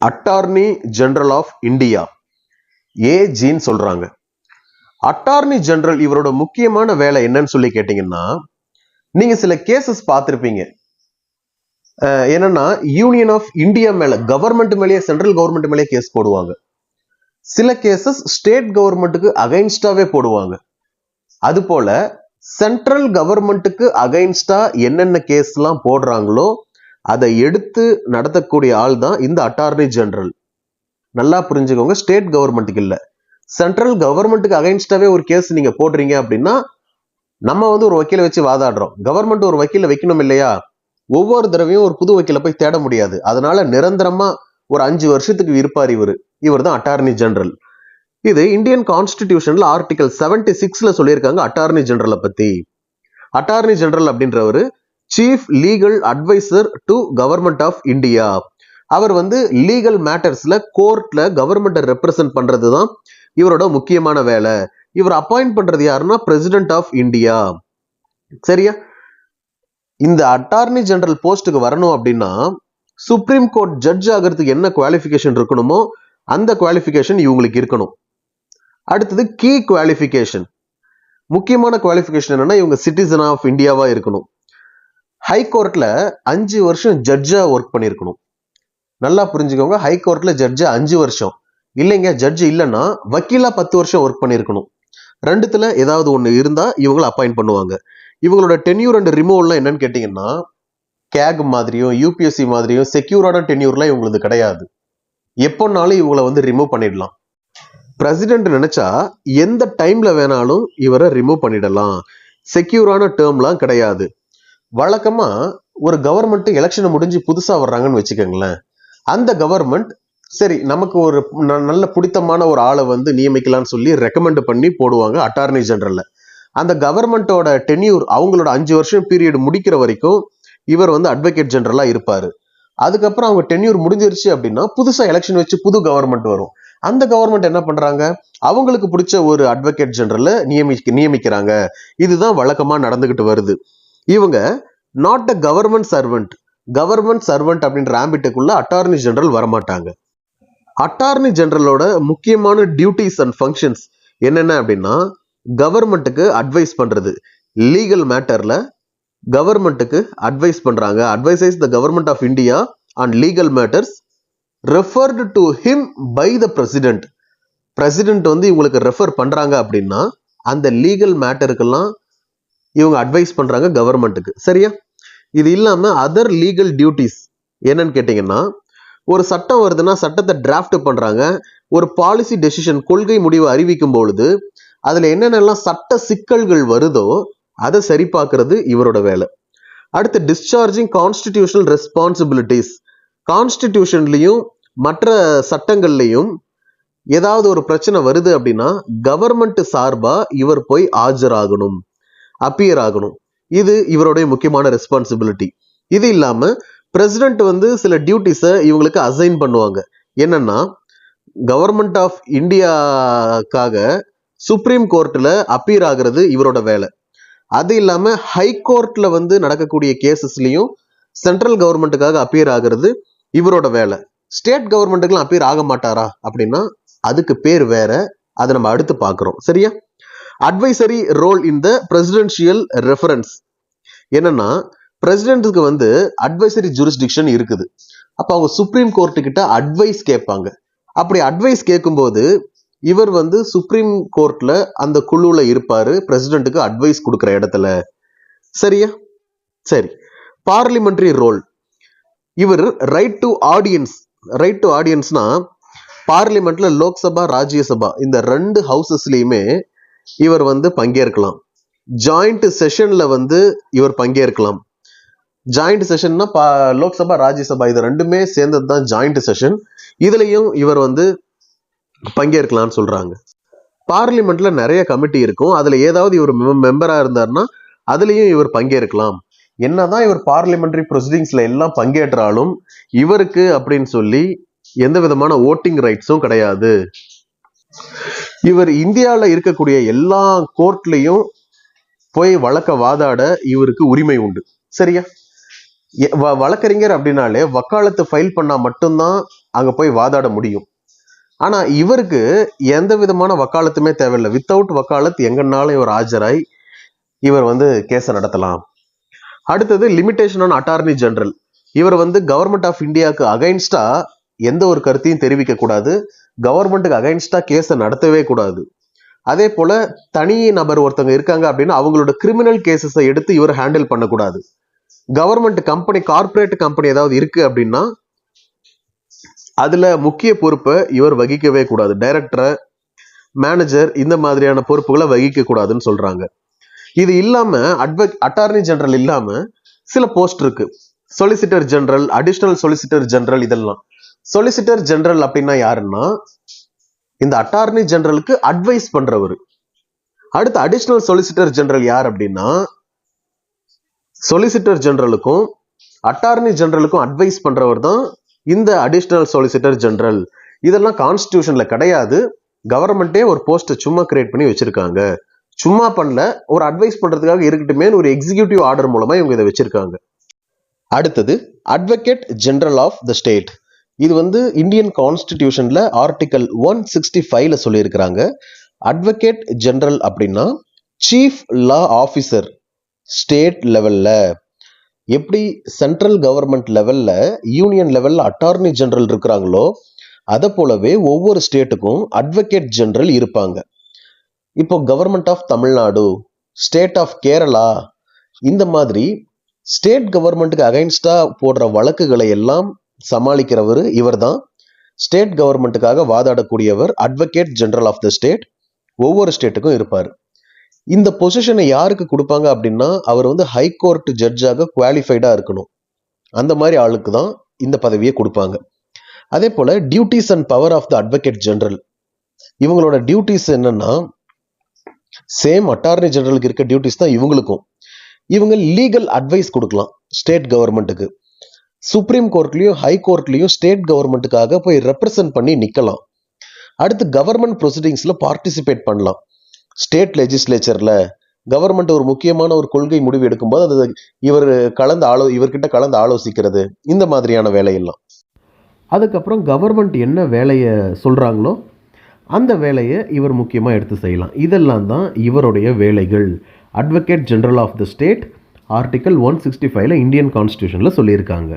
Attorney general of India, ஏஜின்னு சொல்றாங்க. Attorney general இவரோட முக்கியமான வேலை என்னன்னு சொல்லி கேட்டீங்கன்னா, நீங்க சில கேசஸ் பார்த்திருப்பீங்க. என்னன்னா யூனியன் ஆஃப் இந்தியா மேல, கவர்மெண்ட் மேலேயே, சென்ட்ரல் கவர்மெண்ட் மேலேயே கேஸ் போடுவாங்க. சில கேசஸ் ஸ்டேட் கவர்மெண்ட்டுக்கு அகைன்ஸ்டாவே போடுவாங்க. அது போல சென்ட்ரல் கவர்மெண்ட்டுக்கு அகைன்ஸ்டா என்னென்ன கேஸ் எல்லாம் போடுறாங்களோ அதை எடுத்து நடத்தக்கூடிய ஆள் தான் இந்த அட்டார்னி ஜெனரல். நல்லா புரிஞ்சுக்கோங்க, ஸ்டேட் கவர்மெண்ட்டுக்கு இல்ல, சென்ட்ரல் கவர்மெண்ட்டுக்கு அகைன்ஸ்டாவே ஒரு கேஸ் நீங்க போடுறீங்க அப்படின்னா, நம்ம ஒரு வக்கீலை வச்சு வாதாடுறோம், கவர்மெண்ட் ஒரு வக்கீலை வைக்கணும் இல்லையா? ஒவ்வொரு தடவையும் ஒரு புது வக்கீலை போய் தேட முடியாது. அதனால நிரந்தரமா ஒரு 5 வருஷத்துக்கு இருப்பார் இவர் தான் அட்டார்னி ஜெனரல். இது இந்தியன் கான்ஸ்டிடியூஷன்ல ஆர்டிகல் 76ல சொல்லியிருக்காங்க அட்டார்னி ஜெனரலை பத்தி. அட்டார்னி ஜெனரல் அப்படின்றவர் chief legal adviser to government of India. அவர் லீகல் மேட்டர்ஸ்ல கோர்ட்ல கவர்மெண்ட்டை ரெப்ரசன்ட் பண்றதுதான் இவரோட முக்கியமான வேலை. இவர் அப்பாயிண்ட் பண்றது யாருன்னா பிரசிடென்ட் ஆஃப் இந்தியா. சரியா? இந்த அட்டார்னி ஜெனரல் போஸ்டுக்கு வரணும் அப்படின்னா சுப்ரீம் கோர்ட் ஜட்ஜ் ஆகிறதுக்கு என்ன குவாலிஃபிகேஷன் இருக்கணுமோ அந்த குவாலிஃபிகேஷன் இவங்களுக்கு இருக்கணும். அடுத்தது கீ குவாலிஃபிகேஷன், முக்கியமான குவாலிஃபிகேஷன் என்னன்னா இவங்க சிட்டிசன் ஆஃப் இந்தியாவா இருக்கணும். ஹைகோர்ட்ல 5 வருஷம் ஜட்ஜா ஒர்க் பண்ணிருக்கணும். நல்லா புரிஞ்சுக்கோங்க, ஹைகோர்ட்ல ஜட்ஜா 5 வருஷம் இல்லைங்க, ஜட்ஜ் இல்லைன்னா வக்கீலா 10 வருஷம் ஒர்க் பண்ணிருக்கணும். ரெண்டுத்துல ஏதாவது ஒண்ணு இருந்தா இவங்களை அப்பாயிண்ட் பண்ணுவாங்க. இவங்களோட டென்யூர் அண்ட் ரிமூவல்லாம் என்னன்னு கேட்டீங்கன்னா, கேக் மாதிரியும் யூபிஎஸ்சி மாதிரியும் செக்யூரான டென்யூர்லாம் இவங்களுக்கு கிடையாது. எப்போனாலும் இவங்களை ரிமூவ் பண்ணிடலாம். பிரசிடென்ட் நினைச்சா எந்த டைம்ல வேணாலும் இவரை ரிமூவ் பண்ணிடலாம். செக்யூரான டேர்ம்லாம் கிடையாது. வழக்கமா ஒரு கவர்மெண்ட் எலெக்ஷனை முடிஞ்சு புதுசா வர்றாங்கன்னு வச்சுக்கோங்களேன், அந்த கவர்மெண்ட் சரி நமக்கு ஒரு நல்ல பிடித்தமான ஒரு ஆளை நியமிக்கலாம்னு சொல்லி ரெக்கமெண்ட் பண்ணி போடுவாங்க அட்டார்னி ஜெனரல்ல. அந்த கவர்மெண்டோட டென்யூர் அவங்களோட 5 வருஷம் பீரியட் முடிக்கிற வரைக்கும் இவர் அட்வொகேட் ஜெனரலா இருப்பாரு. அதுக்கப்புறம் அவங்க டென்யூர் முடிஞ்சிருச்சு அப்படின்னா புதுசா எலெக்ஷன் வச்சு புது கவர்மெண்ட் வரும். அந்த கவர்மெண்ட் என்ன பண்றாங்க, அவங்களுக்கு பிடிச்ச ஒரு அட்வொகேட் ஜெனரல் நியமிக்கிறாங்க. இதுதான் வழக்கமா நடந்துகிட்டு வருது. இவங்க not a government servant, government servant அப்படின்ற ஆம்பிட்டுக்குள்ள அட்டார்னி ஜெனரல் வரமாட்டாங்க. அட்டார்னி ஜெனரலோட முக்கியமான டியூட்டிஸ் அண்ட் ஃபங்க்ஷன்ஸ் என்னென்ன அப்படின்னா, கவர்மெண்ட்டுக்கு அட்வைஸ் பண்றது. லீகல் மேட்டர்ல கவர்மெண்ட்டுக்கு அட்வைஸ் பண்றாங்க. Advises the government of India on legal matters referred to him by the president. President இவங்களுக்கு ரெஃபர் பண்றாங்க அப்படின்னா அந்த லீகல் மேட்டருக்கெல்லாம் இவங்க அட்வைஸ் பண்றாங்க கவர்மெண்ட்டுக்கு. சரியா? இது இல்லாம அதர் லீகல் டியூட்டிஸ் என்னன்னு கேட்டீங்கன்னா, ஒரு சட்டம் வருதுன்னா சட்டத்தை டிராஃப்ட் பண்றாங்க. ஒரு பாலிசி டெசிஷன், கொள்கை முடிவு அறிவிக்கும் பொழுது அதுல என்னென்னலாம் சட்ட சிக்கல்கள் வருதோ அதை சரி பார்க்கறது இவரோட வேலை. அடுத்து டிஸ்சார்ஜிங் கான்ஸ்டிடியூஷனல் ரெஸ்பான்சிபிலிட்டிஸ். கான்ஸ்டிடியூஷன்லயும் மற்ற சட்டங்கள்லையும் ஏதாவது ஒரு பிரச்சனை வருது அப்படின்னா கவர்மெண்ட் சார்பா இவர் போய் ஆஜராகணும், அப்பியர் ஆகணும். இது இவருடைய முக்கியமான ரெஸ்பான்சிபிலிட்டி. இது இல்லாம பிரசிடென்ட் சில டியூட்டிஸை இவங்களுக்கு அசைன் பண்ணுவாங்க. என்னன்னா, கவர்மெண்ட் ஆஃப் இந்தியாக்காக சுப்ரீம் கோர்ட்ல அப்பியர் ஆகிறது இவரோட வேலை. அது இல்லாம ஹைகோர்ட்ல நடக்கக்கூடிய கேசஸ்லயும் சென்ட்ரல் கவர்மெண்ட்டுக்காக அப்பியர் ஆகிறது இவரோட வேலை. ஸ்டேட் கவர்மெண்ட்டுக்குலாம் அப்பியர் ஆக மாட்டாரா அப்படின்னா அதுக்கு பேர் வேற, அதை நம்ம அடுத்து பார்க்கிறோம். சரியா? Advisory role in the presidential reference. என்னன்னா, பிரசிடென்ட்டுக்கு அட்வைசரி ஜூரிஸ்டிக்ஷன் இருக்குது. அப்ப அவங்க சுப்ரீம் கோர்ட்டு கிட்ட அட்வைஸ் கேட்பாங்க. அப்படி அட்வைஸ் கேட்கும்போது இவர் சுப்ரீம் கோர்ட்ல அந்த குழுல இருப்பாரு, பிரசிடென்ட்டுக்கு அட்வைஸ் கொடுக்கிற இடத்துல. சரியா? சரி. Parliamentary role. இவர் right to audience. Right to ஆடியன்ஸ்னா, பார்லிமெண்ட்ல லோக்சபா ராஜ்யசபா இந்த 2 ஹவுசஸ்லயுமே இவர் பங்கேற்கலாம். ஜாயிண்ட் செஷன்ல இவர் பங்கேற்கலாம். ஜாயிண்ட் செஷன்னா லோக்சபா ராஜ்யசபா இது ரெண்டுமே சேர்ந்தது தான் ஜாயிண்ட் செஷன். இதுலயும் இவர் பங்கேற்கலாம்னு சொல்றாங்க. பார்லிமெண்ட்ல நிறைய கமிட்டி இருக்கும், அதுல ஏதாவது இவர் மெம்பரா இருந்தாருன்னா அதுலயும் இவர் பங்கேற்கலாம். என்னதான் இவர் பார்லிமெண்டரி ப்ரொசீடிங்ஸ்ல எல்லாம் பங்கேற்றாலும் இவருக்கு அப்படின்னு சொல்லி எந்த விதமான ஓட்டிங் ரைட்ஸும் கிடையாது. இவர் இந்தியாவில் இருக்கக்கூடிய எல்லா கோர்ட்லையும் போய் வழக்க வாதாட இவருக்கு உரிமை உண்டு. சரியா? வழக்கறிஞர் அப்படின்னாலே வக்காலத்து ஃபைல் பண்ணா மட்டும்தான் அங்கே போய் வாதாட முடியும். ஆனால் இவருக்கு எந்த விதமான வக்காலத்துமே தேவையில்லை. வித்தவுட் வக்காலத் எங்கன்னாலும் இவர் ஆஜராய் இவர் கேஸை நடத்தலாம். அடுத்தது லிமிடேஷன் ஆன் அட்டார்னி ஜெனரல். இவர் கவர்மெண்ட் ஆஃப் இந்தியாவுக்கு அகைன்ஸ்டா எந்த ஒரு கருத்தையும் தெரிவிக்க கூடாது. கவர்மெண்ட்டுக்கு அகைன்ஸ்டா கேஸை நடத்தவே கூடாது. அதே போல தனி நபர் ஒருத்தவங்க இருக்காங்க அப்படின்னா அவங்களோட கிரிமினல் கேசஸை எடுத்து இவர் ஹேண்டில் பண்ணக்கூடாது. கவர்மெண்ட் கம்பெனி, கார்பரேட் கம்பெனி ஏதாவது இருக்கு அப்படின்னா அதுல முக்கிய பொறுப்பை இவர் வகிக்கவே கூடாது. டைரக்டர், மேனேஜர் இந்த மாதிரியான பொறுப்புகளை வகிக்க கூடாதுன்னு சொல்றாங்க. இது இல்லாம அட்டார்னி ஜெனரல் இல்லாம சில போஸ்ட் இருக்கு. Solicitor general, additional solicitor general, இதெல்லாம். சொலிசிட்டர் ஜெனரல் அப்படின்னா யாருன்னா இந்த அட்டார்னி ஜெனரலுக்கு அட்வைஸ் பண்றவர். அடுத்து அடிஷனல் சொலிசிட்டர் ஜெனரல் யார் அப்படின்னா சொலிசிட்டர் ஜெனரலுக்கும் அட்டார்னி ஜெனரலுக்கும் அட்வைஸ் பண்றவர் தான் இந்த அடிஷனல் சொலிசிட்டர் ஜெனரல். இதெல்லாம் கான்ஸ்டிடியூஷன்ல கிடையாது. கவர்மெண்டே ஒரு போஸ்ட் சும்மா கிரியேட் பண்ணி வச்சிருக்காங்க. சும்மா பண்ணல, ஒரு அட்வைஸ் பண்றதுக்காக இருக்கட்டுமே ஒரு எக்ஸிகியூட்டிவ் ஆர்டர் மூலமா இவங்க இதை வச்சிருக்காங்க. அடுத்தது advocate general of the state. இது இந்தியன் கான்ஸ்டிடியூஷன்ல ஆர்டிகல் 165ல சொல்லியிருக்கிறாங்க. அட்வொகேட் ஜெனரல் அப்படின்னா சீஃப் லா ஆஃபீஸர். ஸ்டேட் லெவல்ல எப்படி சென்ட்ரல் கவர்மெண்ட் லெவல்ல, யூனியன் லெவல்ல அட்டார்னி ஜெனரல் இருக்கிறாங்களோ அதை போலவே ஒவ்வொரு ஸ்டேட்டுக்கும் அட்வொகேட் ஜெனரல் இருப்பாங்க. இப்போ government of Tamil Nadu, state of Kerala, இந்த மாதிரி ஸ்டேட் கவர்மெண்ட்டுக்கு அகைன்ஸ்டா போடுற வழக்குகளை எல்லாம் சமாளிக்கிறவர் இவர் தான். ஸ்டேட் கவர்மெண்ட்டுக்காக வாதாடக்கூடியவர் advocate general of the state. ஒவ்வொரு ஸ்டேட்டுக்கும் இருப்பார். இந்த பொசிஷனை யாருக்கு கொடுப்பாங்க அப்படின்னா அவர் ஹைகோர்ட் ஜட்ஜாக குவாலிஃபைடா இருக்கணும். அந்த மாதிரி ஆளுக்கு தான் இந்த பதவியை கொடுப்பாங்க. அதே போல duties and power of the advocate general. இவங்களோட டியூட்டிஸ் என்னன்னா சேம் அட்டார்னி ஜெனரலுக்கு இருக்க டியூட்டிஸ் தான் இவங்களுக்கும். இவங்க லீகல் அட்வைஸ் கொடுக்கலாம் ஸ்டேட் கவர்மெண்ட்டுக்கு. சுப்ரீம் கோர்ட்லயும் ஹை கோர்ட்லயும் ஸ்டேட் கவர்மெண்ட்டுக்காக போய் ரெப்ரசன்ட் பண்ணி நிக்கலாம். அடுத்து கவர்மெண்ட் ப்ரொசீடிங்ஸ்ல பார்ட்டிசிபேட் பண்ணலாம். ஸ்டேட் லெஜிஸ்லேச்சர்ல கவர்மெண்ட் ஒரு முக்கியமான ஒரு கொள்கை முடிவு எடுக்கும்போது அது இவர்கிட்ட கலந்து ஆலோசிக்கிறது, இந்த மாதிரியான வேலையெல்லாம். அதுக்கப்புறம் கவர்மெண்ட் என்ன வேலையை சொல்றாங்களோ அந்த வேலையை இவர் முக்கியமாக எடுத்து செய்யலாம். இதெல்லாம் தான் இவருடைய வேலைகள். Advocate general of the state article 165ல இந்தியன் கான்ஸ்டிடியூஷன்ல சொல்லியிருக்காங்க.